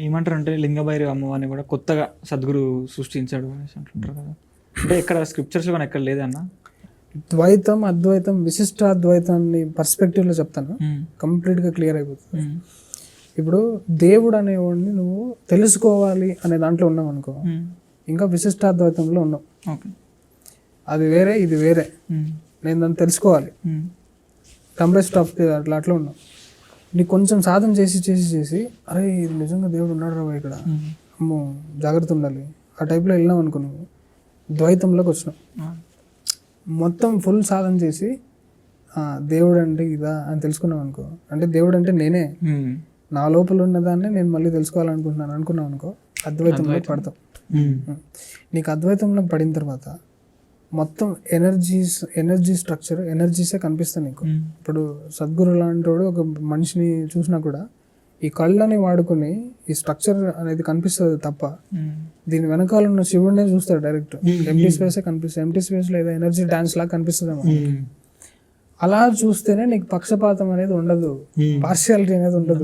ఏమంటారు అంటే లింగభైరవి అమ్మవారిని కూడా కొత్తగా సద్గురు సృష్టించాడు అనేసి అంటుంటారు కదా. అంటే ఇక్కడ స్క్రిప్చర్స్ కానీ ఎక్కడ లేదన్న. ద్వైతం అద్వైతం విశిష్టాద్వైతాన్ని పర్స్పెక్టివ్లో చెప్తాను, కంప్లీట్గా క్లియర్ అయిపోతుంది. ఇప్పుడు దేవుడు అనేవాడిని నువ్వు తెలుసుకోవాలి అనే దాంట్లో ఉన్నావు అనుకో, ఇంకా విశిష్టాద్వైతంలో ఉన్నావు. అది వేరే ఇది వేరే, నేను దాన్ని తెలుసుకోవాలి, కంప్రెస్డ్ ఆఫ్ అట్లా ఉన్నావు. నీకు కొంచెం సాధన చేసి చేసి చేసి అరే ఇది నిజంగా దేవుడు ఉన్నాడు రా ఇక్కడ, అమ్మో జాగ్రత్త ఉండాలి, ఆ టైప్లో వెళ్ళినావు అనుకో, నువ్వు ద్వైతంలోకి వచ్చినావు. మొత్తం ఫుల్ సాధన చేసి దేవుడు అంటే ఇదా అని తెలుసుకున్నావు అనుకో, అంటే దేవుడు అంటే నేనే, నా లోపల ఉన్నదాన్ని నేను మళ్ళీ తెలుసుకోవాలనుకుంటున్నాను అనుకున్నావు అనుకో, అద్వైతంలో పడతావు. నీకు అద్వైతంలో పడిన తర్వాత మొత్తం ఎనర్జీ స్ట్రక్చర్ ఎనర్జీసే కనిపిస్తాయి నీకు. ఇప్పుడు సద్గురు లాంటి వాడు ఒక మనిషిని చూసినా కూడా ఈ కళ్ళని వాడుకొని ఈ స్ట్రక్చర్ అనేది కనిపిస్తుంది తప్ప దీని వెనకాల ఉన్న శివుడినే చూస్తాడు డైరెక్ట్. ఎంటీ స్పేసే కనిపిస్తుంది, ఎంటీ స్పేస్లో ఏదో ఎనర్జీ డాన్స్ లాగా కనిపిస్తుంది. అలా చూస్తేనే నీకు పక్షపాతం అనేది ఉండదు, పార్షియాలిటీ అనేది ఉండదు.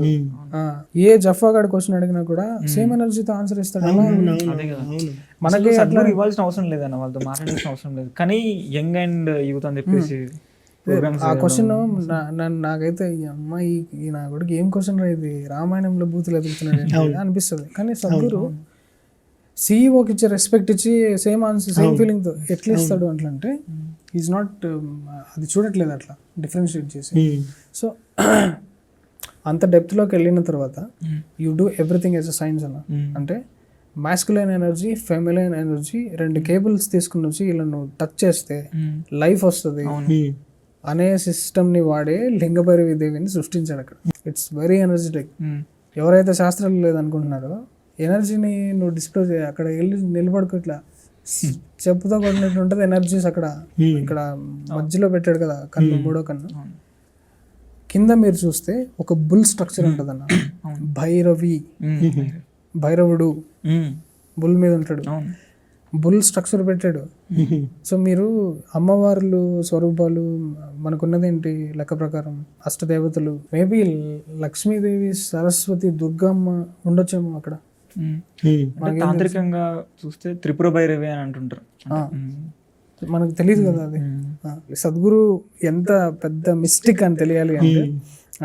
ఏ జఫాగాడి క్వశ్చన్ అడిగినా కూడా సేమ్ ఎనర్జీతో ఆన్సర్ ఇస్తాడు. మనకి అట్లా ఇవ్వాల్సిన అవసరం లేదన్న, వాళ్ళతో మాట్లాడాల్సిన అవసరం లేదు. కానీ యంగ్ అండ్ యూత్ అని చెప్పేసి ఆ క్వశ్చన్ నాకైతే ఈ అమ్మాయి నా కొడుకు ఏం క్వశ్చన్ రా ఇది, రామాయణంలో బూతులు ఎదుగుతున్నాడు అనిపిస్తుంది. కానీ సద్గురు సీఈఓకి ఇచ్చే రెస్పెక్ట్ ఇచ్చి సేమ్ ఆన్సర్ సేమ్ ఫీలింగ్తో ఎట్లా ఇస్తాడు అంటే ఈజ్ నాట్ అది చూడట్లేదు అట్లా డిఫరెన్షియేట్ చేసి. సో అంత డెప్త్లోకి వెళ్ళిన తర్వాత you do everything as a science అన్న. అంటే మాస్కులైన్ ఎనర్జీ ఫెమిలైన్ ఎనర్జీ రెండు కేబుల్స్ తీసుకుని వచ్చి ఇలా నువ్వు టచ్ చేస్తే లైఫ్ వస్తుంది అనే సిస్టమ్ని వాడే లింగభైరవి దేవిని సృష్టించాడు అక్కడ. It's very energetic. ఎవరైతే శాస్త్రాలు లేదనుకుంటున్నారో ఎనర్జీని నువ్వు డిస్ప్లే చేయ, అక్కడ వెళ్ళి నిలబడుకో, ఇట్లా చెప్పుతో కొట్టినట్టు ఉంటుంది ఎనర్జీస్. అక్కడ ఇక్కడ మధ్యలో పెట్టాడు కదా కన్ను, మూడో కన్ను కింద మీరు చూస్తే ఒక బుల్ స్ట్రక్చర్ ఉంటుంది అన్న. భైరవుడు బుల్ మీద ఉంటాడు, బుల్ స్ట్రక్చర్ పెట్టాడు. సో మీరు అమ్మవార్లు స్వరూపాలు మనకున్నదేంటి లెక్క ప్రకారం అష్టదేవతలు, మేబీ లక్ష్మీదేవి సరస్వతి దుర్గమ్మ ఉండొచ్చేమో అక్కడ. తాంత్రికంగా చూస్తే త్రిపుర భైరవి అని అంటుంటారు, మనకు తెలియదు కదా అది. సద్గురు ఎంత పెద్ద మిస్టిక్ అని తెలియాలి అంటే,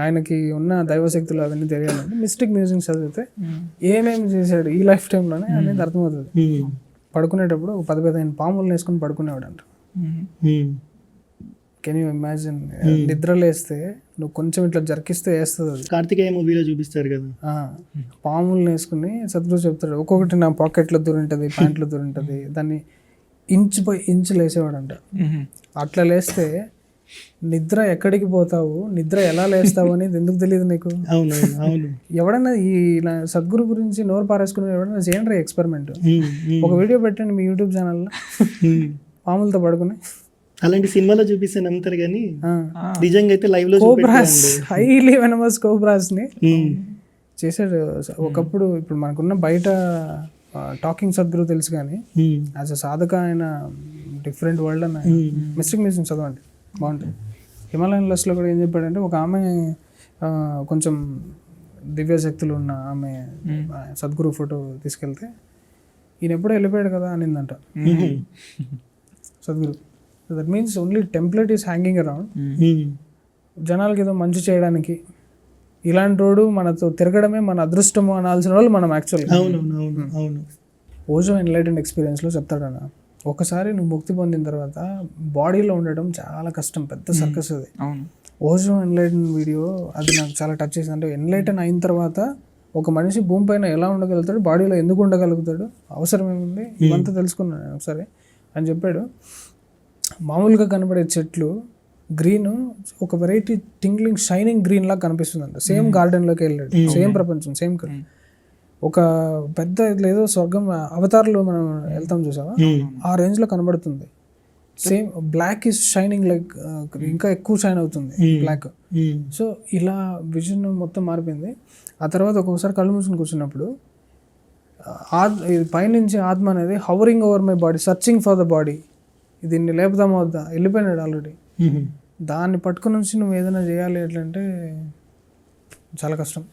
ఆయనకి ఉన్న దైవశక్తులు అవన్నీ తెలియాలంటే మిస్టిక్ మ్యూజిక్ చదివితే ఏమేమి చేశాడు ఈ లైఫ్ టైంలోనే అనేది అర్థమవుతుంది. పడుకునేటప్పుడు ఒక 10 పాములు వేసుకొని పడుకునేవాడు అంట. Can you imagine? నిద్రలేస్తే నువ్వు కొంచెం ఇట్లా జర్కిస్తే వేస్తుంది అది. కార్తికేయ మూవీలో చూపిస్తారు కదా, పాములు వేసుకుని సద్గురు చెప్తాడు ఒక్కొక్కటి నా పాకెట్లో దూరింటది, ప్యాంట్లో దూరింటది, దాన్ని ఇంచు బై ఇంచు లేసేవాడంట. అట్లా లేస్తే నిద్ర ఎక్కడికి పోతావు, నిద్ర ఎలా లేస్తావు అనేది ఎందుకు తెలియదు నీకు? ఎవడన్నా ఈ సద్గురు గురించి నోరు పారేసుకుని ఎవడన్నా చేయండి ఎక్స్పెరిమెంట్. ఒక వీడియో పెట్టండి మీ యూట్యూబ్ ఛానల్లో, పాములతో పడుకుని. అలాంటి సినిమాలో చూపిస్తే నమ్ముతారు కానీ నిజంగా అయితే లైవ్ లో కోబ్రాస్, హైలీ వెనమస్ కోబ్రాస్ ని చేశాడు ఒకప్పుడు. ఇప్పుడు మనకున్న బయట టాకింగ్ సద్గురు తెలుసు కానీ యాజ్ అ సాధక ఆయన డిఫరెంట్ వరల్డ్ అన్న. మిస్టిక్ మ్యూజియం చదవండి, బాగుంటుంది. హిమాలయన్ లస్లో కూడా ఏం చెప్పాడంటే, ఒక ఆమె కొంచెం దివ్యశక్తులు ఉన్న ఆమె సద్గురు ఫోటో తీసుకెళ్తే ఈయన ఎప్పుడో వెళ్ళిపోయాడు కదా అనిందంట Sadhguru. That means only template is hanging around, జనాలకి ఏదో మంచి చేయడానికి. ఇలాంటి వాడు మనతో తిరగడమే మన అదృష్టము అనాల్సిన వాళ్ళు మనం యాక్చువల్గా. ఓజో ఎన్లైటెండ్ ఎక్స్పీరియన్స్లో చెప్తాడన్న, ఒకసారి నువ్వు ముక్తి పొందిన తర్వాత బాడీలో ఉండడం చాలా కష్టం, పెద్ద సర్కస్ అది. ఓజో ఎన్లైటెన్ వీడియో అది నాకు చాలా టచ్ చేసింది. అంటే ఎన్లైటెన్ అయిన తర్వాత ఒక మనిషి భూమి పైన ఎలా ఉండగలుగుతాడు, బాడీలో ఎందుకు ఉండగలుగుతాడు, అవసరం ఏముంది, ఇవంతా తెలుసుకున్నాను ఒకసారి అని చెప్పాడు. మామూలుగా కనబడే చెట్లు గ్రీన్ ఒక వెరైటీ టింగ్లింగ్ షైనింగ్ గ్రీన్ లాగా కనిపిస్తుందంట. సేమ్ గార్డెన్లోకి వెళ్ళాడు, సేమ్ ప్రపంచం, సేమ్ ఒక పెద్ద ఏదో స్వర్గం అవతారంలో మనం వెళ్తాం చూసావా, ఆ రేంజ్లో కనబడుతుంది. Same block is shining like ఇంకా ఎక్కువ షైన్ అవుతుంది బ్లాక్. సో ఇలా విజన్ మొత్తం మారిపోయింది. ఆ తర్వాత ఒక్కొక్కసారి కళ్ళు మూసుకుని కూర్చున్నప్పుడు పైనుంచి ఆత్మ అనేది hovering over my body, searching for the body, దీన్ని లేపుదామా వద్దా, వెళ్ళిపోయినాడు ఆల్రెడీ. దాన్ని పట్టుకుని వచ్చి నువ్వు ఏదైనా చేయాలి ఎట్లంటే చాలా కష్టం.